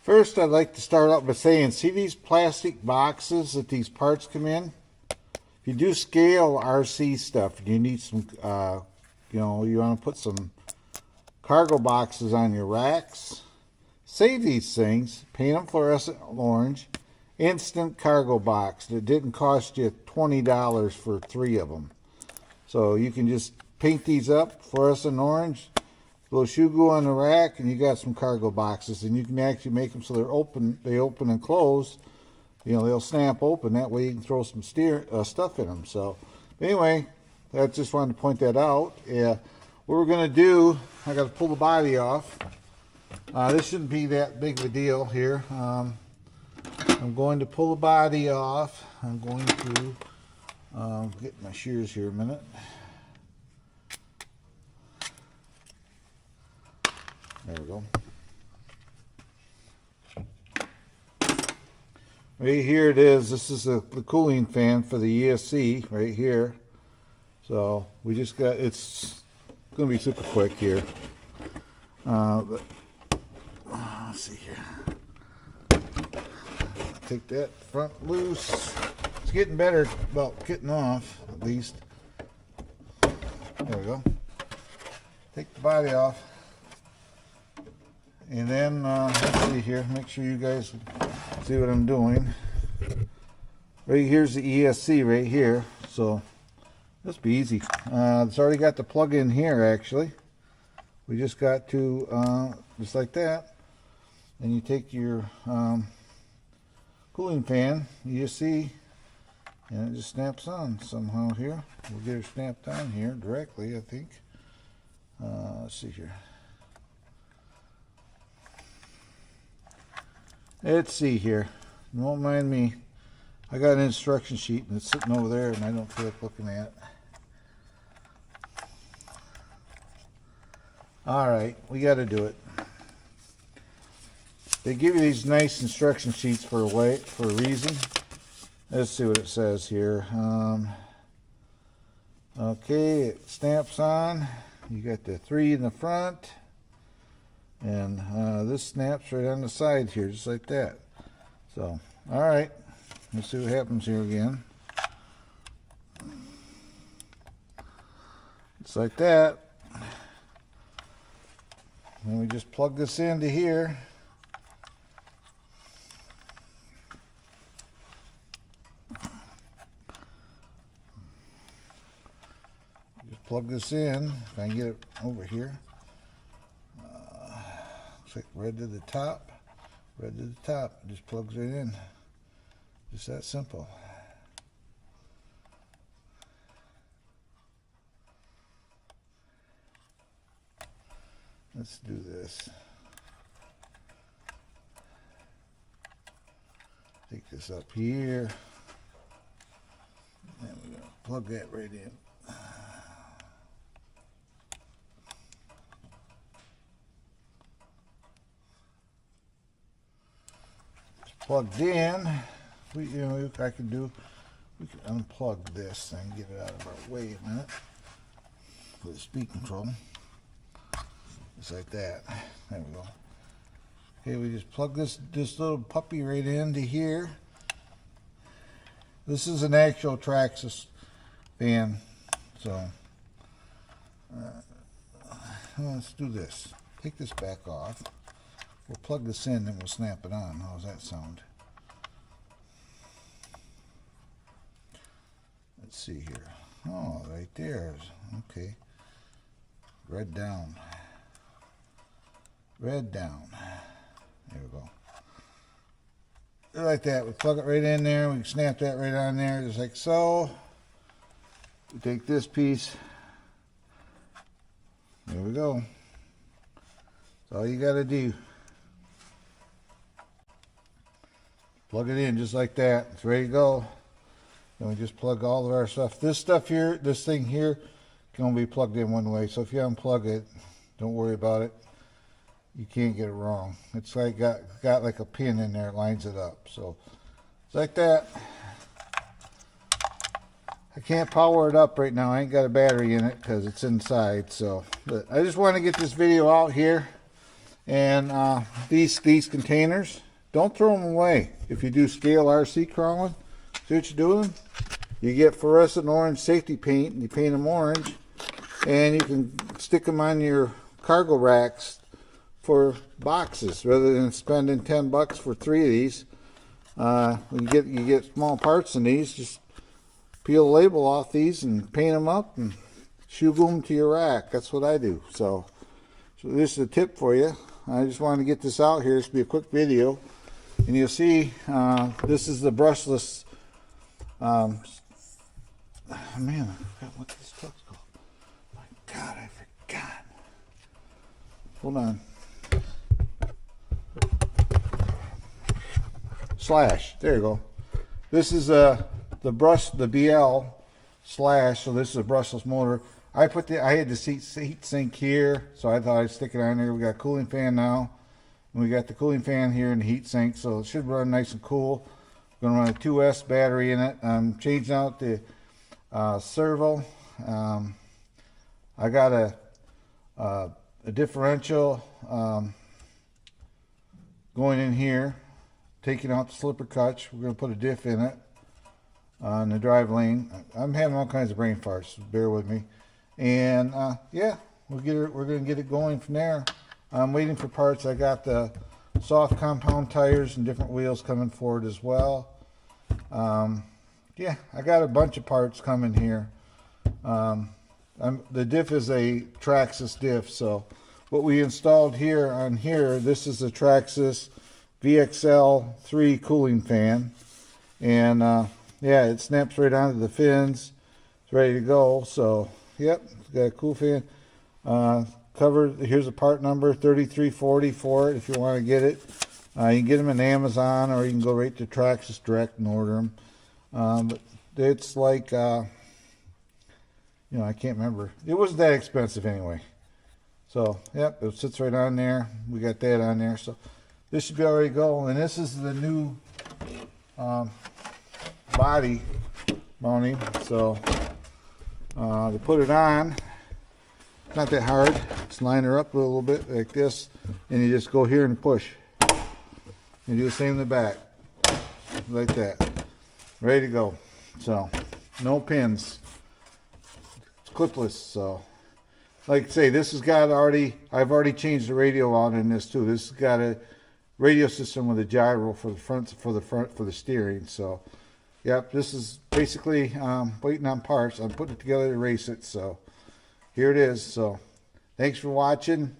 First, I'd like to start out by saying, see these plastic boxes that these parts come in? If you do scale RC stuff, you need some, you want to put some cargo boxes on your racks. Save these things, paint them fluorescent orange, instant cargo box. It didn't cost you $20 for 3 of them. So you can just paint these up, fluorescent orange, a little shoe glue on the rack, and you got some cargo boxes. And you can actually make them so they're open. They open and close. They'll snap open. That way you can throw some stuff in them. So anyway, I just wanted to point that out. Yeah, what we're going to do, I got to pull the body off. This shouldn't be that big of a deal here. I'm going to pull the body off. I'm going to get my shears here a minute. There we go. Right here it is. This is the cooling fan for the ESC right here. So we just got, it's going to be super quick here. But let's see here. Take that front loose. It's getting better about getting off, at least. There we go. Take the body off. And then, let's see here, make sure you guys see what I'm doing. Right here's the ESC right here, so this will be easy. It's already got the plug in here, actually. We just got to, just like that, and you take your cooling fan, ESC, and it just snaps on somehow here. We'll get it snapped on here directly, I think. Let's see here. Let's see here. Don't mind me. I got an instruction sheet and it's sitting over there and I don't feel like looking at it. Alright, we got to do it. They give you these nice instruction sheets for a reason. Let's see what it says here. Okay, it stamps on. You got the 3 in the front. And this snaps right on the side here, just like that. So, alright. Let's see what happens here again. Just like that. And we just plug this into here. Just plug this in, if I can get it over here. Looks like red to the top, red to the top. It just plugs right in. Just that simple. Let's do this. Take this up here. And we're going to plug that right in. Plugged in. We can unplug this and get it out of our way a minute with the speed control. Just like that. There we go. Okay, we just plug this little puppy right into here. This is an actual Traxxas fan, so let's do this. Take this back off. We'll plug this in and we'll snap it on. How's that sound? Let's see here. Oh, right there. Okay. Red down. Red down. There we go. Like that. We plug it right in there. We can snap that right on there, just like so. We take this piece. There we go. That's all you got to do. Plug it in just like that. It's ready to go. Then we just plug all of our stuff. This stuff here, this thing here, can only be plugged in one way. So if you unplug it, don't worry about it. You can't get it wrong. It's like got like a pin in there, it lines it up. So it's like that. I can't power it up right now. I ain't got a battery in it because it's inside. So, but I just want to get this video out here. And these containers, don't throw them away. If you do scale RC crawling, see what you're doing? You get fluorescent orange safety paint, and you paint them orange, and you can stick them on your cargo racks for boxes rather than spending $10 for 3 of these. You get small parts in these, just peel the label off these and paint them up and shoe glue them to your rack. That's what I do. So this is a tip for you. I just wanted to get this out here. This will be a quick video, and you'll see this is the brushless. Man, I forgot what this truck's called. My God, I forgot. Hold on. Slash. There you go. This is the BL Slash. So this is a brushless motor. I had the heat sink here, so I thought I'd stick it on there. We got a cooling fan now, and we got the cooling fan here and the heat sink, so it should run nice and cool. I'm going to run a 2S battery in it. I'm changing out the servo. I got a differential going in here, taking out the slipper clutch. We're going to put a diff in it in the drive lane. I'm having all kinds of brain farts, so bear with me. And yeah, we're going to get it going from there. I'm waiting for parts. I got the soft compound tires and different wheels coming forward as well. Yeah, I got a bunch of parts coming here. The diff is a Traxxas diff, so what we installed here on here, this is a Traxxas VXL3 cooling fan, and yeah, it snaps right onto the fins. It's ready to go. So yep, it's got a cool fan. Covered. Here's a part number 3340 for it if you want to get it. You can get them on Amazon, or you can go right to Traxxas Direct and order them. But it's like, you know, I can't remember. It wasn't that expensive anyway. So, yep, it sits right on there. We got that on there. So, this should be already go. And this is the new body mounting. So, to put it on, not that hard. Just line her up a little bit like this. And you just go here and push. You do the same in the back. Like that. Ready to go. So, no pins. It's clipless. So, like I say, this has got I've already changed the radio out in this too. This has got a radio system with a gyro for the steering. So, yep, this is basically waiting on parts. I'm putting it together to race it. So, here it is. So, thanks for watching.